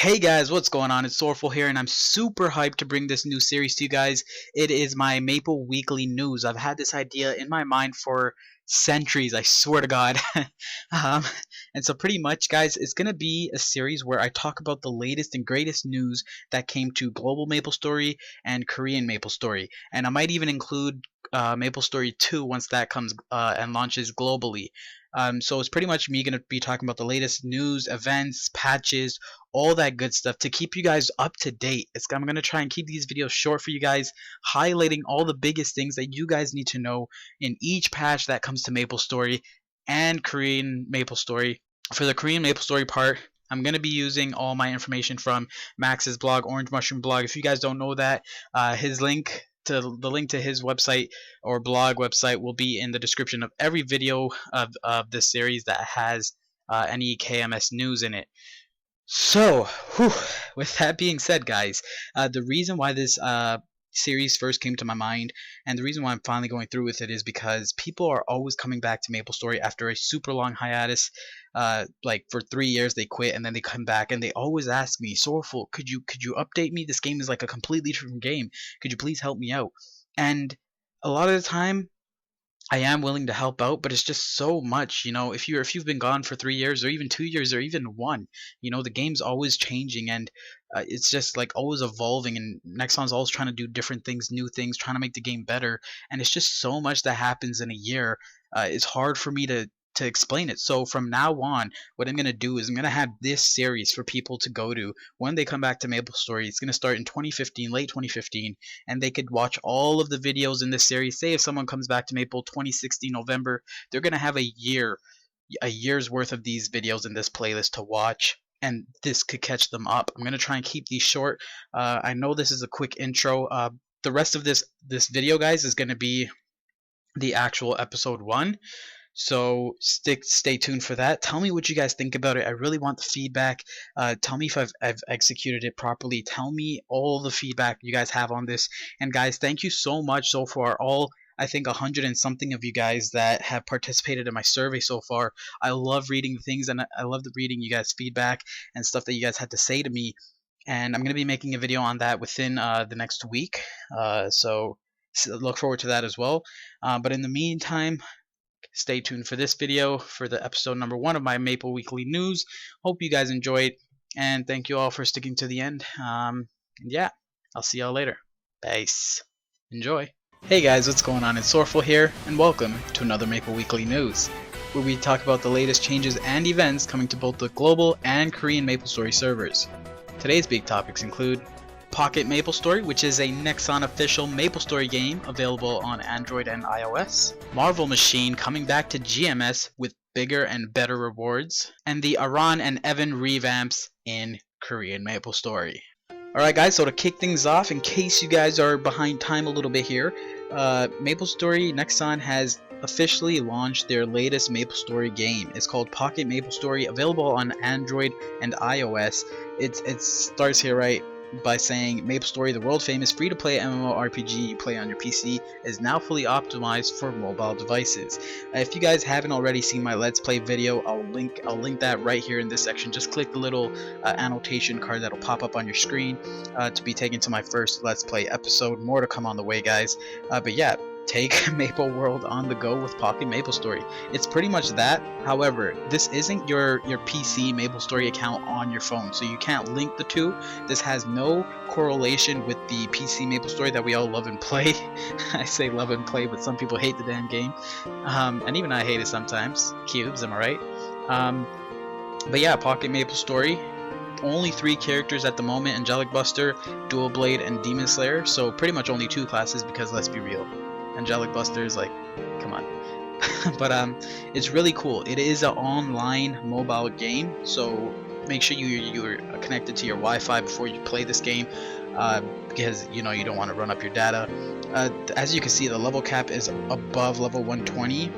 Hey guys, what's going on? It's Sorrowful here, and I'm super hyped to bring this new series to you guys. It is my Maple Weekly News. I've had this idea in my mind for centuries, I swear to God. um, and so pretty much, guys, it's going to be a series where I talk about the latest and greatest news that came to global MapleStory and Korean MapleStory. And I might even include MapleStory 2 once that comes and launches globally. So it's pretty much me going to be talking about the latest news, events, patches, all that good stuff to keep you guys up to date. I'm going to try and keep these videos short for you guys, highlighting all the biggest things that you guys need to know in each patch that comes to MapleStory and Korean MapleStory. For the Korean MapleStory part, I'm going to be using all my information from Max's blog, OrangeMushroomBlog. If you guys don't know that, his link to the link to his website or blog website will be in the description of every video of this series that has any KMS news in it. So, with that being said, guys, the reason why this series first came to my mind, and the reason why I'm finally going through with it, is because people are always coming back to MapleStory after a super long hiatus. Like for 3 years they quit and then they come back, and they always ask me, Sorrowful, could you update me? This game is like a completely different game. Could you please help me out? And a lot of the time, I am willing to help out, but it's just so much, if you've been gone for 3 years or even 2 years or even one, the game's always changing, and it's just like always evolving, and Nexon's always trying to do different things, new things, trying to make the game better, and it's just so much that happens in a year. It's hard for me to explain it. So from now on, what I'm going to do is I'm going to have this series for people to go to when they come back to MapleStory. It's going to start in 2015, late 2015, and they could watch all of the videos in this series. Say if someone comes back to Maple 2016 November, they're going to have a year's worth of these videos in this playlist to watch, and this could catch them up. I'm going to try and keep these short. I know this is a quick intro. The rest of this video, guys, is going to be the actual episode 1. So stay tuned for that. Tell me what you guys think about it. I really want the feedback. Tell me if I've executed it properly. Tell me all the feedback you guys have on this. And guys, thank you so much so far. I think 100 and something of you guys that have participated in my survey so far. I love reading things, and I love reading you guys' feedback and stuff that you guys had to say to me. And I'm going to be making a video on that within the next week. So look forward to that as well. But in the meantime, stay tuned for this video for the episode number 1 of my Maple Weekly News. Hope you guys enjoyed, and thank you all for sticking to the end. Yeah, I'll see y'all later. Peace. Enjoy. Hey guys, what's going on? It's Sorrowful here, and welcome to another Maple Weekly News, where we talk about the latest changes and events coming to both the global and Korean MapleStory servers. Today's big topics include Pocket MapleStory, which is a Nexon official MapleStory game available on Android and iOS. Marvel Machine coming back to GMS with bigger and better rewards. And the Aran and Evan revamps in Korean MapleStory. Alright guys, so to kick things off, in case you guys are behind time a little bit here, MapleStory Nexon has officially launched their latest MapleStory game. It's called Pocket MapleStory, available on Android and iOS. It starts here right by saying MapleStory, the world famous free-to-play MMORPG you play on your PC, is now fully optimized for mobile devices. If you guys haven't already seen my Let's Play video, I'll link that right here in this section. Just click the little annotation card that'll pop up on your screen to be taken to my first Let's Play episode. More to come on the way, guys. But yeah, take Maple World on the go with Pocket MapleStory. It's pretty much that. However, this isn't your PC MapleStory account on your phone, so you can't link the two. This has no correlation with the PC MapleStory that we all love and play. I say love and play, but some people hate the damn game. And even I hate it sometimes. Cubes, am I right? But yeah, Pocket MapleStory. Only 3 characters at the moment: Angelic Buster, Dual Blade, and Demon Slayer. So pretty much only 2 classes, because let's be real, Angelic Buster is like, come on. But it's really cool. It is an online mobile game, so make sure you're connected to your Wi-Fi before you play this game, because you don't want to run up your data. As you can see, the level cap is above level 120.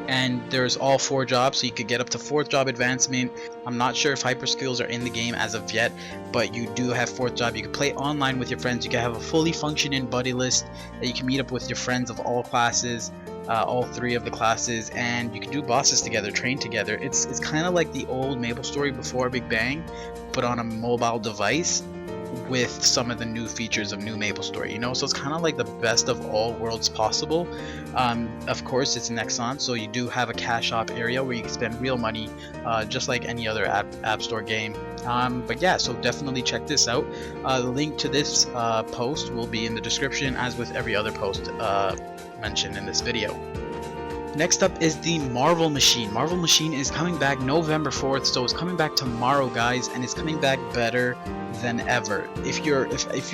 And there's all 4 jobs, so you could get up to 4th job advancement. I'm not sure if hyper skills are in the game as of yet, but you do have 4th job. You can play online with your friends. You can have a fully functioning buddy list that you can meet up with your friends of all classes. all 3 of the classes, and you can do bosses together, train together. It's kind of like the old MapleStory before Big Bang, but on a mobile device with some of the new features of new MapleStory, you know. So it's kind of like the best of all worlds possible. Of course, it's Nexon, so you do have a cash shop area where you can spend real money, just like any other app store game. But yeah, so definitely check this out. The link to this post will be in the description, as with every other post mentioned in this video. Next up is the Marvel Machine. Marvel Machine is coming back November 4th, so it's coming back tomorrow, guys, and it's coming back better than ever. If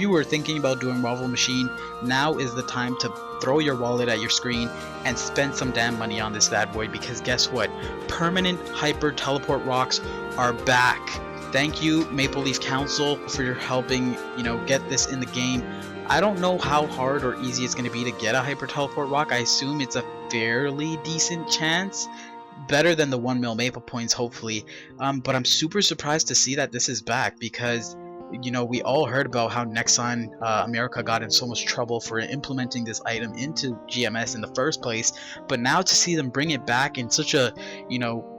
you were thinking about doing Marvel Machine, now is the time to throw your wallet at your screen and spend some damn money on this bad boy, because guess what? Permanent hyper teleport rocks are back. Thank you, Maple Leaf Council, for helping, you know, get this in the game. I don't know how hard or easy it's going to be to get a hyper teleport rock. I assume it's a fairly decent chance, better than the 1 mil maple points, hopefully. But I'm super surprised to see that this is back, because, you know, we all heard about how Nexon America got in so much trouble for implementing this item into GMS in the first place. But now to see them bring it back in such a, you know,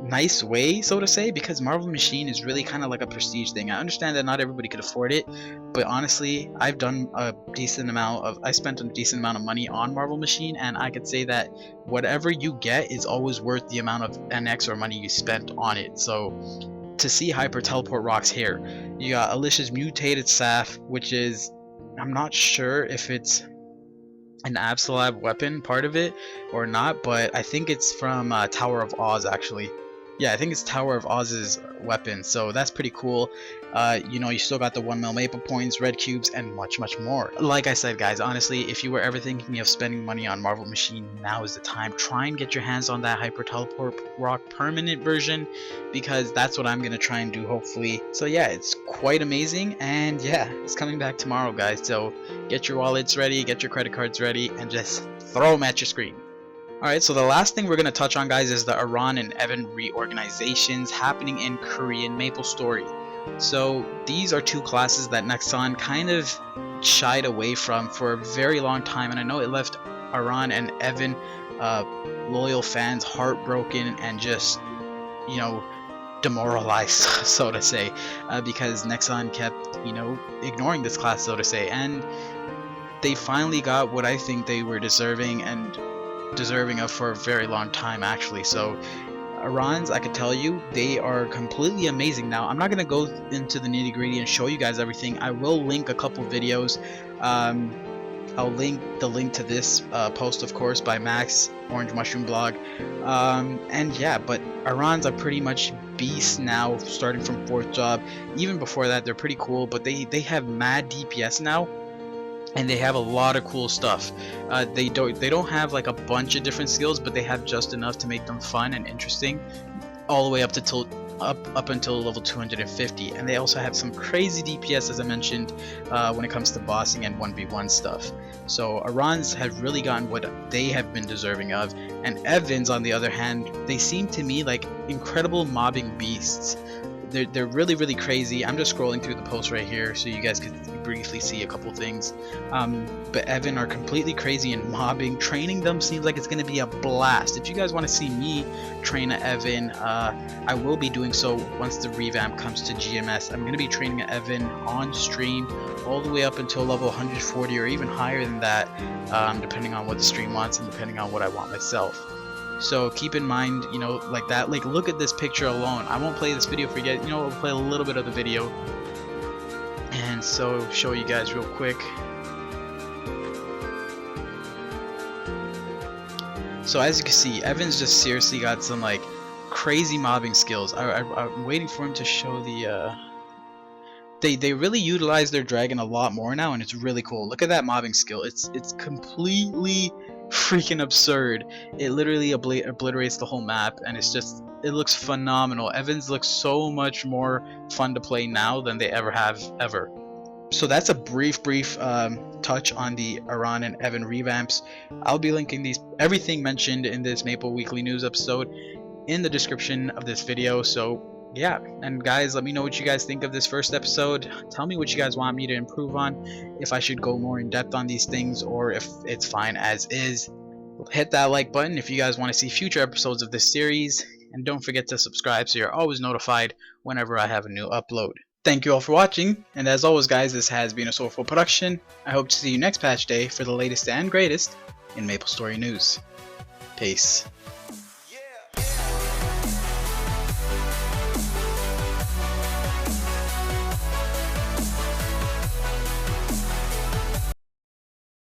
nice way, so to say, because Marvel Machine is really kind of like a prestige thing. I understand that not everybody could afford it, but honestly, I spent a decent amount of money on Marvel Machine, and I could say that whatever you get is always worth the amount of NX or money you spent on it. So to see hyper teleport rocks here, you got Alicia's mutated Saf, which is, I'm not sure if it's an Absolab weapon part of it or not, but I think it's from Tower of Oz, actually. Yeah, I think it's Tower of Oz's weapon, so that's pretty cool. You know, you still got the 1 mil maple points, red cubes, and much more. Like I said, guys, honestly, if you were ever thinking of spending money on Marvel Machine, now is the time. Try and get your hands on that hyper teleport rock permanent version, because that's what I'm gonna try and do, hopefully. So yeah, it's quite amazing, and yeah, it's coming back tomorrow, guys. So get your wallets ready, get your credit cards ready, and just throw them at your screen. Alright, so the last thing we're going to touch on, guys, is the Aran and Evan reorganizations happening in Korean MapleStory. So these are 2 classes that Nexon kind of shied away from for a very long time, and I know it left Aran and Evan loyal fans heartbroken and just, you know, demoralized, so to say, because Nexon kept, you know, ignoring this class, so to say, and they finally got what I think they were deserving of for a very long time, actually. So Arans, I could tell you, they are completely amazing. Now, I'm not going to go into the nitty-gritty and show you guys everything. I will link a couple videos. I'll link the link to this post, of course, by Max, OrangeMushroomBlog. And yeah, but Arans are pretty much beasts now, starting from 4th job. Even before that, they're pretty cool, but they have mad DPS now. And they have a lot of cool stuff. They don't have like a bunch of different skills, but they have just enough to make them fun and interesting, all the way up until level 250. And they also have some crazy DPS, as I mentioned, when it comes to bossing and 1v1 stuff. So Arans have really gotten what they have been deserving of, and Evans, on the other hand, they seem to me like incredible mobbing beasts. They're really crazy. I'm just scrolling through the post right here so you guys could briefly see a couple things. But Evan are completely crazy in mobbing. Training them seems like it's going to be a blast. If you guys want to see me train an Evan, I will be doing so once the revamp comes to GMS. I'm going to be training an Evan on stream all the way up until level 140 or even higher than that, depending on what the stream wants and depending on what I want myself. So keep in mind, you know, like that, like look at this picture alone. I won't play this video for you guys, you know, I'll play a little bit of the video and so show you guys real quick. So as you can see, Evan's just seriously got some like crazy mobbing skills. I'm waiting for him to show the they really utilize their dragon a lot more now, and it's really cool. Look at that mobbing skill. It's completely freaking absurd. It literally obliterates the whole map, and it looks phenomenal. Evans looks so much more fun to play now than they ever have ever. So that's a brief touch on the Aran and Evan revamps. I'll be linking everything mentioned in this Maple Weekly News episode in the description of this video. So yeah, and guys, let me know what you guys think of this first episode. Tell me what you guys want me to improve on, if I should go more in depth on these things or if it's fine as is. Hit that like button if you guys want to see future episodes of this series, and don't forget to subscribe so you're always notified whenever I have a new upload. Thank you all for watching, and as always guys, this has been a Sorrowful production. I hope to see you next patch day for the latest and greatest in MapleStory news. Peace.